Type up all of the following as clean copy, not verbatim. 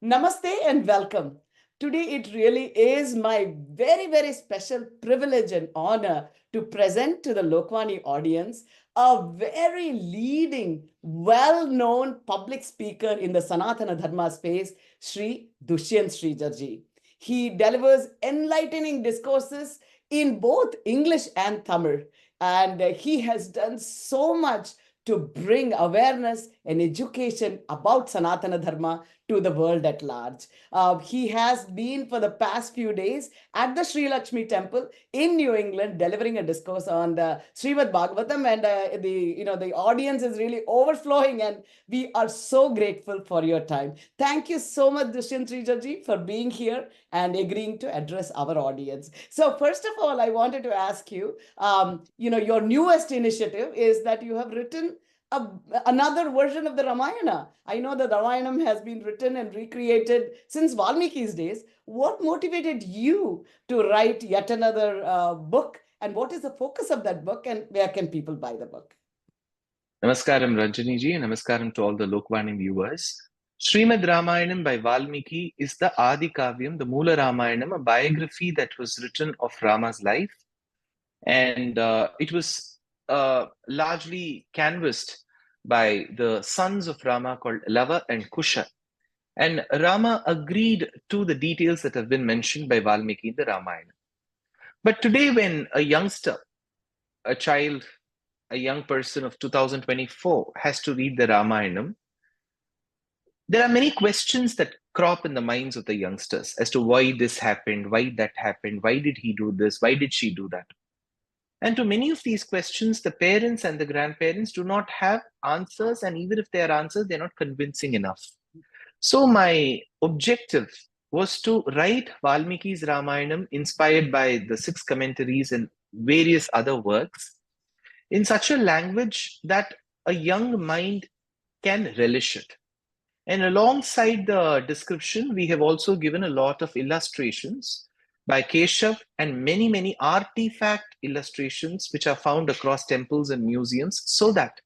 Namaste and welcome. Today, it really is my very, very special privilege and honor to present to the Lokvani audience a very leading, well known public speaker in the Sanatana Dharma space, Sri Dushyanth Sridhar ji. He delivers enlightening discourses in both English and Tamil, and he has done so much to bring awareness and education about Sanatana Dharma to the world at large. He has been for the past few days at the Sri Lakshmi Temple in New England, delivering a discourse on the Srimad Bhagavatam, and the audience is really overflowing, and we are so grateful for your time. Thank you so much, Dushyanth Sridhar, for being here and agreeing to address our audience. So, first of all, I wanted to ask you, your newest initiative is that you have written another version of the Ramayana. I know the Ramayana has been written and recreated since Valmiki's days. What motivated you to write yet another book? And what is the focus of that book? And where can people buy the book? Namaskaram Ranjani ji and Namaskaram to all the Lokvani viewers. Srimad Ramayanam by Valmiki is the Adi Kavyam, the Moola Ramayanam, a biography that was written of Rama's life. And it was largely canvassed by the sons of Rama called Lava and Kusha. And Rama agreed to the details that have been mentioned by Valmiki in the Ramayana. But today, when a youngster, a child, a young person of 2024 has to read the Ramayanam, there are many questions that crop in the minds of the youngsters as to why this happened, why that happened, why did he do this, why did she do that? And to many of these questions, the parents and the grandparents do not have answers, and even if they are answers, they're not convincing enough. So my objective was to write Valmiki's Ramayanam inspired by the 6 commentaries and various other works in such a language that a young mind can relish it. And alongside the description, we have also given a lot of illustrations by Keshav and many, many artifact illustrations which are found across temples and museums, so that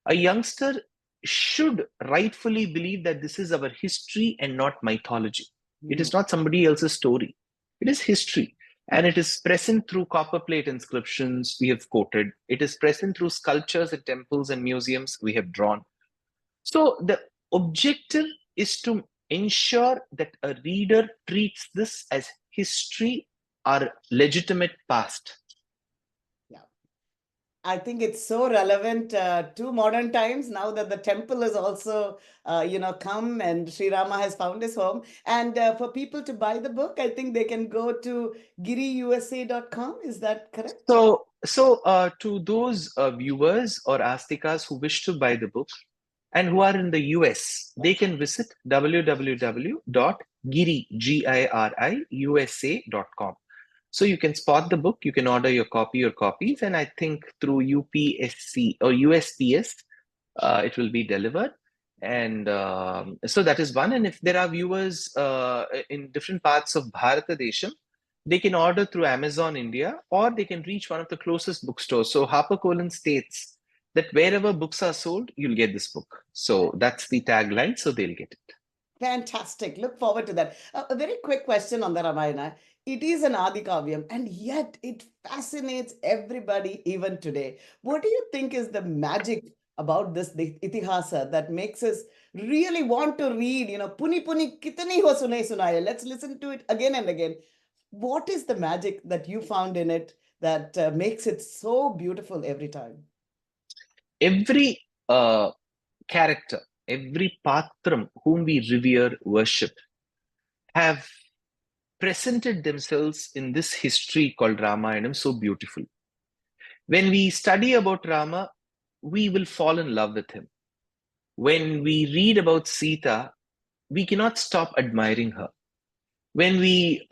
a youngster should rightfully believe that this is our history and not mythology. It is not somebody else's story. It is history. And it is present through copperplate inscriptions we have quoted. It is present through sculptures at temples and museums we have drawn. So the objective is to ensure that a reader treats this as history or legitimate past. I think it's so relevant to modern times now that the temple is also, come and Sri Rama has found his home. And for people to buy the book, I think they can go to giriusa.com. Is that correct? So to those viewers or astikas who wish to buy the book and who are in the US, they can visit www.giriusa.com. So you can spot the book, you can order your copy or copies, and I think through UPSC or USPS, it will be delivered. And so that is one. And if there are viewers in different parts of Bharata Desham, they can order through Amazon India, or they can reach one of the closest bookstores. So HarperCollins states that wherever books are sold, you'll get this book. So that's the tagline, so they'll get it. Fantastic. Look forward to that. A very quick question on the Ramayana. It is an Adi Kavyam, and yet it fascinates everybody even today. What do you think is the magic about this the itihasa that makes us really want to read? Puni puni kitani ho sunai sunaya. Let's listen to it again and again. What is the magic that you found in it that makes it so beautiful every time? Every character, every patram whom we revere, worship, have presented themselves in this history called Ramayanam so beautiful. When we study about Rama, we will fall in love with him. When we read about Sita, we cannot stop admiring her. When we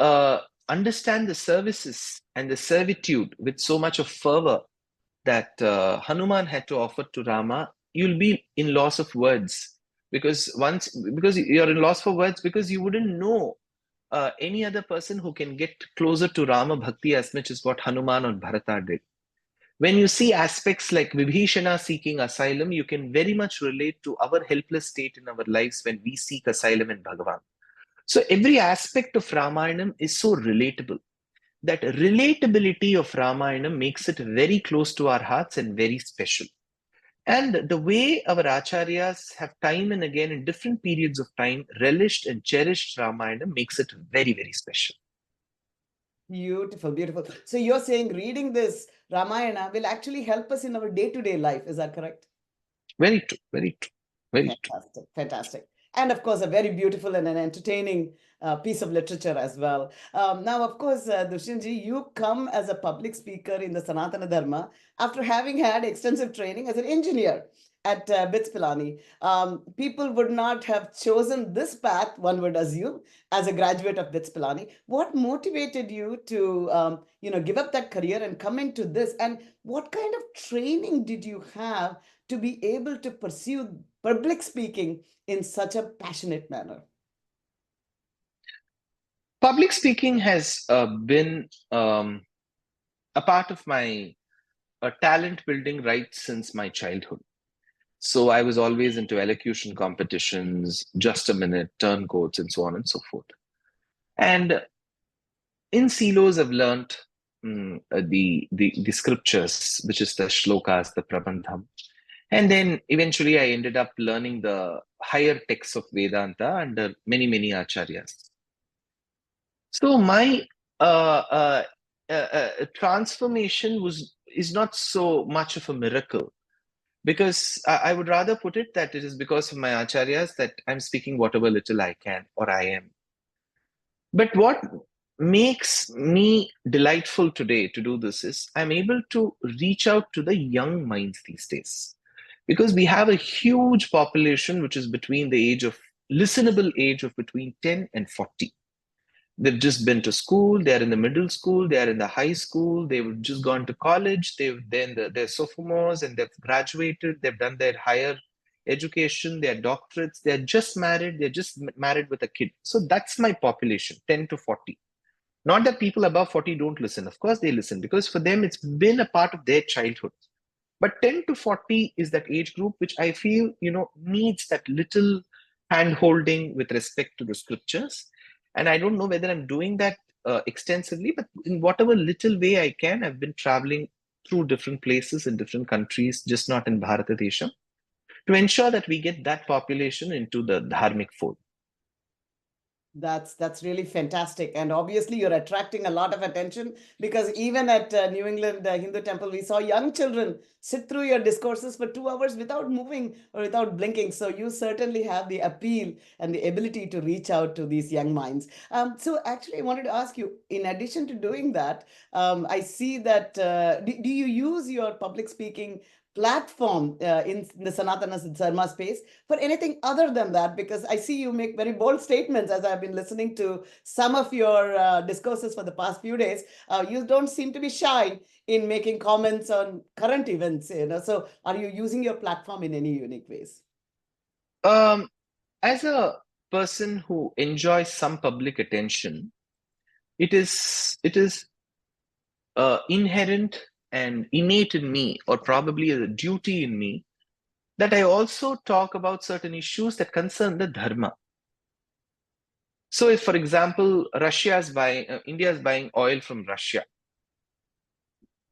understand the services and the servitude with so much of fervor that Hanuman had to offer to Rama, you'll be in loss of words because you're in loss for words because you wouldn't know any other person who can get closer to Rama Bhakti as much as what Hanuman or Bharata did. When you see aspects like Vibhishana seeking asylum, you can very much relate to our helpless state in our lives when we seek asylum in Bhagavan. So every aspect of Ramayana is so relatable. That relatability of Ramayana makes it very close to our hearts and very special. And the way our acharyas have time and again in different periods of time relished and cherished Ramayana makes it very, very special. Beautiful, beautiful. So you're saying reading this Ramayana will actually help us in our day-to-day life. Is that correct? Very true, very true, very true. Fantastic, fantastic. And of course, a very beautiful and an entertaining piece of literature as well. Now, of course, Dushyanth, you come as a public speaker in the Sanatana Dharma after having had extensive training as an engineer at BITS Pilani. People would not have chosen this path, one would assume, as a graduate of BITS Pilani. What motivated you to, give up that career and come into this? And what kind of training did you have to be able to pursue public speaking in such a passionate manner? Public speaking has been a part of my talent building right since my childhood. So I was always into elocution competitions, just a minute, turncoats, and so on and so forth. And in silos, I've learned the scriptures, which is the shlokas, the prabandham. And then eventually I ended up learning the higher texts of Vedanta under many, many acharyas. So my transformation is not so much of a miracle, because I would rather put it that it is because of my acharyas that I'm speaking whatever little I can or I am. But what makes me delightful today to do this is I'm able to reach out to the young minds these days, because we have a huge population which is between the listenable age of between 10 and 40. They've just been to school, they're in the middle school, they're in the high school, they've just gone to college, they're sophomores and they've graduated, they've done their higher education, their doctorates, they're just married with a kid. So that's my population, 10 to 40. Not that people above 40 don't listen. Of course they listen, because for them it's been a part of their childhood. But 10 to 40 is that age group which I feel, needs that little hand holding with respect to the scriptures. And I don't know whether I'm doing that extensively, but in whatever little way I can, I've been traveling through different places in different countries, just not in Bharatadesha, to ensure that we get that population into the dharmic fold. That's really fantastic, and obviously you're attracting a lot of attention, because even at New England Hindu Temple, we saw young children sit through your discourses for 2 hours without moving or without blinking. So you certainly have the appeal and the ability to reach out to these young minds. So actually, I wanted to ask you, in addition to doing that, I see that do you use your public speaking platform in the Sanatana Dharma space for anything other than that? Because I see you make very bold statements as I've been listening to some of your discourses for the past few days. You don't seem to be shy in making comments on current events. So are you using your platform in any unique ways? As a person who enjoys some public attention, it is inherent and innate in me, or probably a duty in me, that I also talk about certain issues that concern the dharma. So, if, for example, India is buying oil from Russia,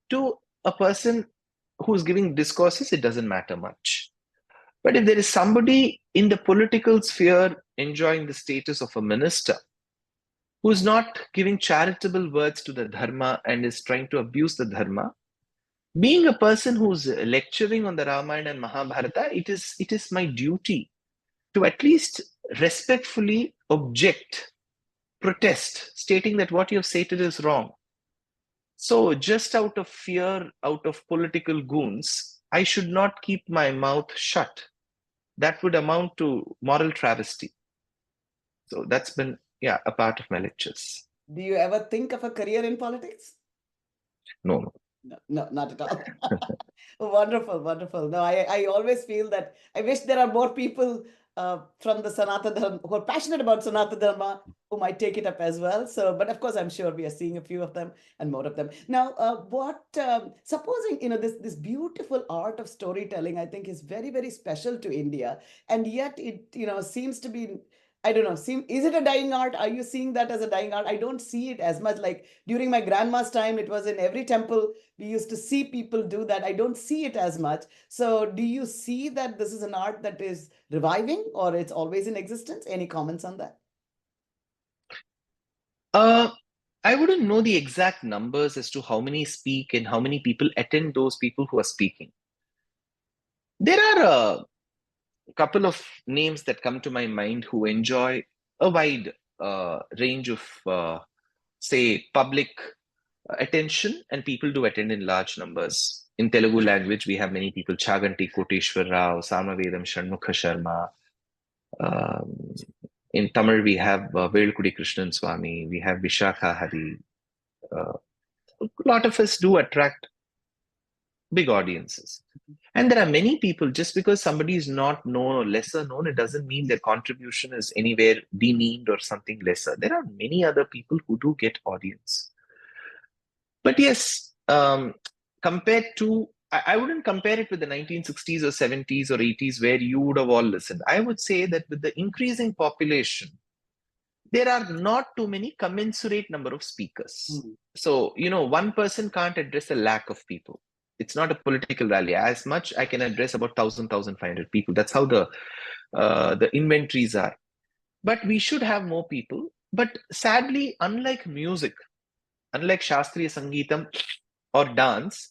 to a person who's giving discourses, it doesn't matter much. But if there is somebody in the political sphere enjoying the status of a minister who's not giving charitable words to the dharma and is trying to abuse the dharma, being a person who's lecturing on the Ramayana and Mahabharata, it is my duty to at least respectfully object, protest, stating that what you have stated is wrong. So, just out of fear, out of political goons, I should not keep my mouth shut. That would amount to moral travesty. So, that's been, yeah, a part of my lectures. Do you ever think of a career in politics? No, no. No, not at all. Wonderful, wonderful. No, I always feel that I wish there are more people from the Sanatana Dharma who are passionate about Sanatana Dharma who might take it up as well. So, but of course, I'm sure we are seeing a few of them and more of them. Now, supposing, this beautiful art of storytelling, I think is very, very special to India. And yet it, seems to be I don't know. Is it a dying art? Are you seeing that as a dying art? I don't see it as much. Like during my grandma's time, it was in every temple. We used to see people do that. I don't see it as much. So, do you see that this is an art that is reviving or it's always in existence? Any comments on that? Uh, I wouldn't know the exact numbers as to how many speak and how many people attend those people who are speaking. There are a couple of names that come to my mind who enjoy a wide range of, say, public attention, and people do attend in large numbers. In Telugu language, we have many people: Chaganti Koteshwar Rao, Samavedam Shanmukha Sharma. Um, in Tamil, we have Velkudi Krishnan Swami, we have Vishakha Hari. Uh, a lot of us do attract big audiences. And there are many people, just because somebody is not known or lesser known, it doesn't mean their contribution is anywhere demeaned or something lesser. There are many other people who do get audience. But yes, compared to, I wouldn't compare it with the 1960s or 70s or 80s where you would have all listened. I would say that with the increasing population, there are not too many commensurate number of speakers. So, one person can't address a lakh of people. It's not a political rally. As much I can address about 1,500 people. That's how the inventories are. But we should have more people. But sadly, unlike music, unlike Shastriya Sangeetam or dance,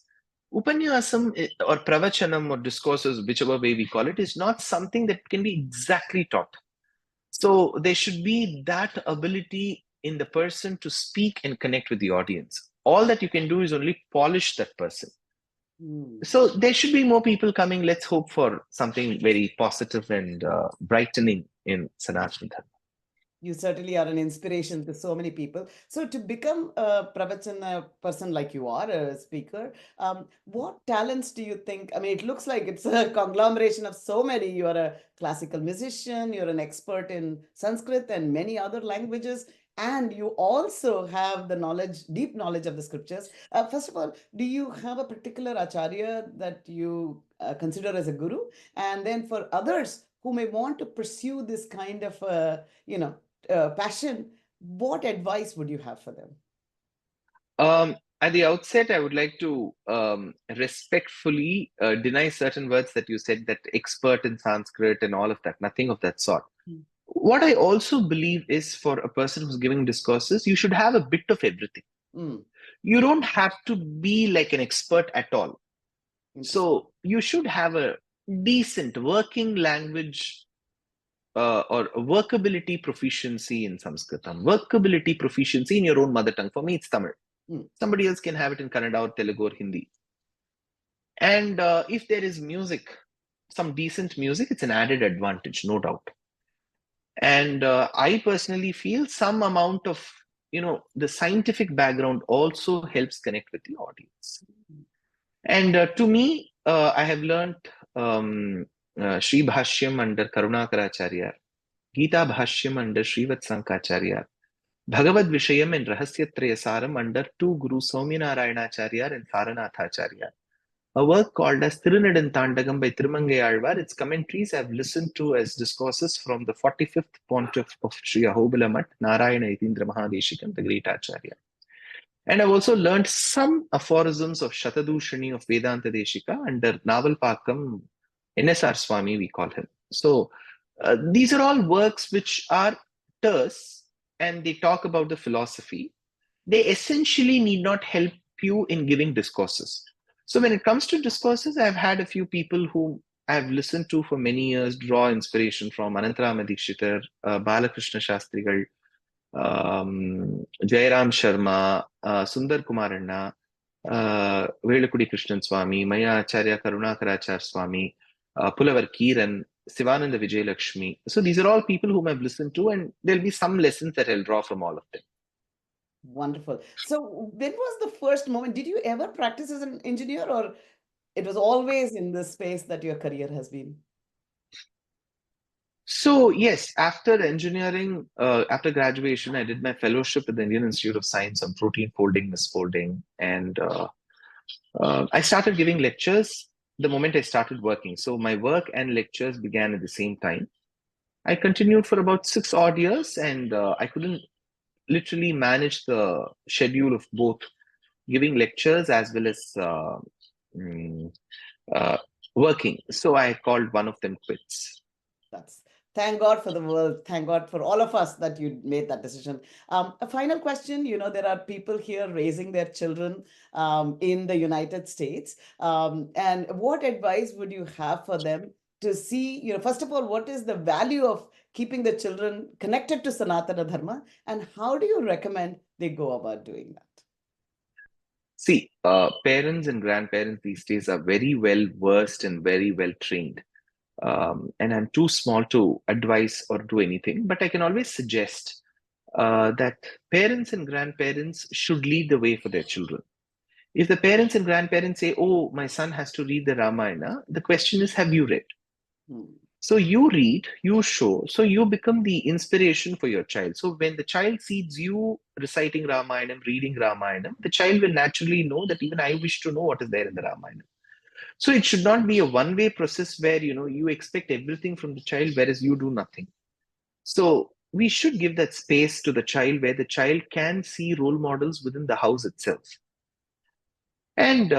Upanyasam or Pravachanam or discourses, whichever way we call it, is not something that can be exactly taught. So there should be that ability in the person to speak and connect with the audience. All that you can do is only polish that person. So there should be more people coming. Let's hope for something very positive and brightening in Sanatana Dharma. You certainly are an inspiration to so many people. So, to become a pravachana person like you are, a speaker, what talents do you think? I mean, it looks like it's a conglomeration of so many. You're a classical musician, you're an expert in Sanskrit and many other languages, and you also have the knowledge, deep knowledge of the scriptures. First of all, do you have a particular acharya that you consider as a guru? And then for others who may want to pursue this kind of, passion, what advice would you have for them? At the outset, I would like to respectfully deny certain words that you said, that expert in Sanskrit and all of that. Nothing of that sort. What I also believe is, for a person who's giving discourses, you should have a bit of everything. You don't have to be like an expert at all. So you should have a decent working language or workability proficiency in Sanskritam, workability proficiency in your own mother tongue. For me, it's Tamil. Somebody else can have it in Kannada or Telugu or Hindi. And if there is music, some decent music, it's an added advantage, no doubt. And I personally feel some amount of, the scientific background also helps connect with the audience. And to me, I have learned Sri Bhashyam under Karunakaracharya, Gita Bhashyam under Srivatsankacharya, Bhagavad Vishayam and Rahasyatraya Saram under two Gurus, Soumyanarayana and Saranathacharya. A work called as Thirunedan Tandagam by Thirumangai Alvar. Its commentaries I've listened to as discourses from the 45th pontiff of Sri Ahobala Mutt, Narayana Yatindra Mahadeshikam, the great Acharya. And I've also learned some aphorisms of Shatadushani of Vedanta Deshika under Navalpakam, NSR Swami, we call him. So these are all works which are terse and they talk about the philosophy. They essentially need not help you in giving discourses. So when it comes to discourses, I've had a few people whom I've listened to for many years draw inspiration from: Anantarama Dikshitar, Balakrishna Shastrigal, Jairam Sharma, Sundar Kumaranna, Velakudi Krishnan Swami, Maya Acharya Karunakaracharya Swami, Pulavar Kiran, Sivananda Vijayalakshmi. So these are all people whom I've listened to, and there'll be some lessons that I'll draw from all of them. Wonderful. So when was the first moment? Did you ever practice as an engineer, or it was always in this space that your career has been? So yes, after engineering, after graduation, I did my fellowship at the Indian Institute of Science on protein folding, misfolding, and I started giving lectures the moment I started working. So my work and lectures began at the same time. I continued for about 6 odd years, and I couldn't literally manage the schedule of both giving lectures as well as mm, uh, working. So I called one of them quits. That's thank God for the world. Thank God for all of us that you made that decision. A final question. There are people here raising their children in the United States. And what advice would you have for them to see, first of all, what is the value of keeping the children connected to Sanatana Dharma, and how do you recommend they go about doing that? See, parents and grandparents these days are very well versed and very well trained. And I'm too small to advise or do anything, but I can always suggest that parents and grandparents should lead the way for their children. If the parents and grandparents say, "Oh, my son has to read the Ramayana," the question is, have you read? Hmm. So you read, you show, so you become the inspiration for your child. So when the child sees you reciting Ramayana, reading Ramayana, the child will naturally know that even I wish to know what is there in the Ramayana. So it should not be a one-way process where you expect everything from the child, whereas you do nothing. So we should give that space to the child where the child can see role models within the house itself. And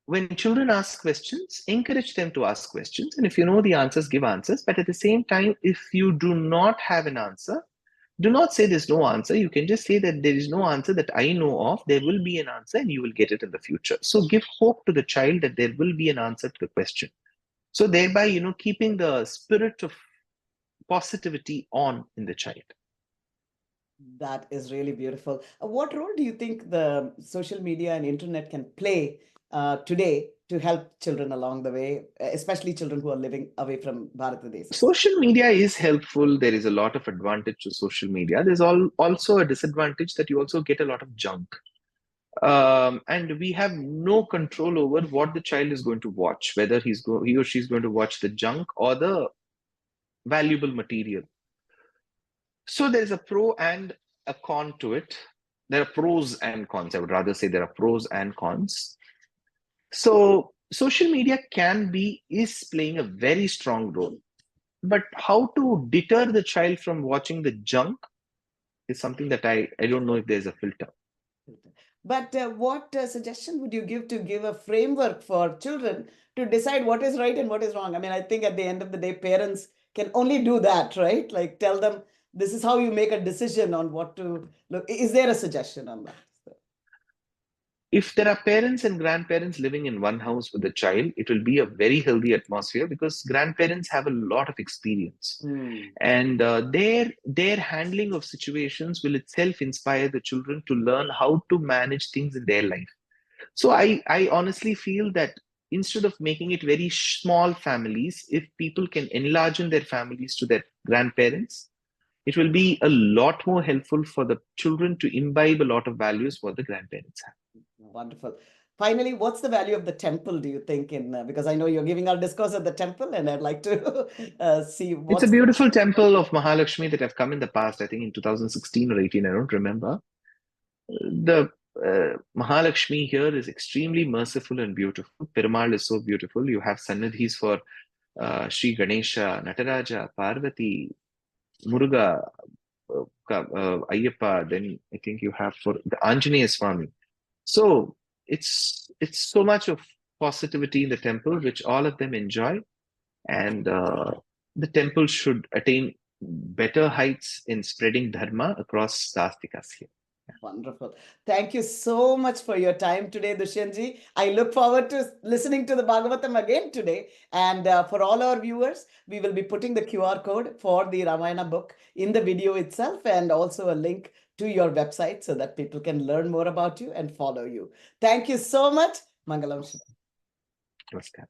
when children ask questions, encourage them to ask questions. And if you know the answers, give answers. But at the same time, if you do not have an answer, do not say there's no answer. You can just say that there is no answer that I know of. There will be an answer and you will get it in the future. So give hope to the child that there will be an answer to the question. So thereby, keeping the spirit of positivity on in the child. That is really beautiful. What role do you think the social media and internet can play today to help children along the way, especially children who are living away from Bharat? Social media is helpful. There is a lot of advantage to social media. There's also a disadvantage that you also get a lot of junk. And we have no control over what the child is going to watch, whether he or she's going to watch the junk or the valuable material. So there's a pro and a con to it. There are pros and cons. I would rather say there are pros and cons. So social media is playing a very strong role. But how to deter the child from watching the junk is something that I don't know if there's a filter. But what suggestion would you give a framework for children to decide what is right and what is wrong? I mean, I think at the end of the day, parents can only do that, right? Like tell them this is how you make a decision on what to look. Is there a suggestion on that? If there are parents and grandparents living in one house with a child, it will be a very healthy atmosphere because grandparents have a lot of experience, and their handling of situations will itself inspire the children to learn how to manage things in their life. So I honestly feel that instead of making it very small families, if people can enlarge in their families to their grandparents, it will be a lot more helpful for the children to imbibe a lot of values what the grandparents have. Wonderful. Finally, what's the value of the temple, do you think, because I know you're giving our discourse at the temple, and I'd like to see It's a what's beautiful temple of Mahalakshmi that have come in the past, I think in 2016 or 18, I don't remember. The Mahalakshmi here is extremely merciful and beautiful. Perumal is so beautiful. You have sannidhis for Sri Ganesha, Nataraja, Parvati, Muruga, Ayyappa. Then I think you have for the Anjaneya Swami. So it's so much of positivity in the temple, which all of them enjoy, and the temple should attain better heights in spreading dharma across the Astikas here. wonderful. Thank you so much for your time today, Dushyanth. I look forward to listening to the Bhagavatam again today. And for all our viewers, we will be putting the QR code for the Ramayana book in the video itself, and also a link to your website so that people can learn more about you and follow you. Thank you so much. Mangalam. Namaskar.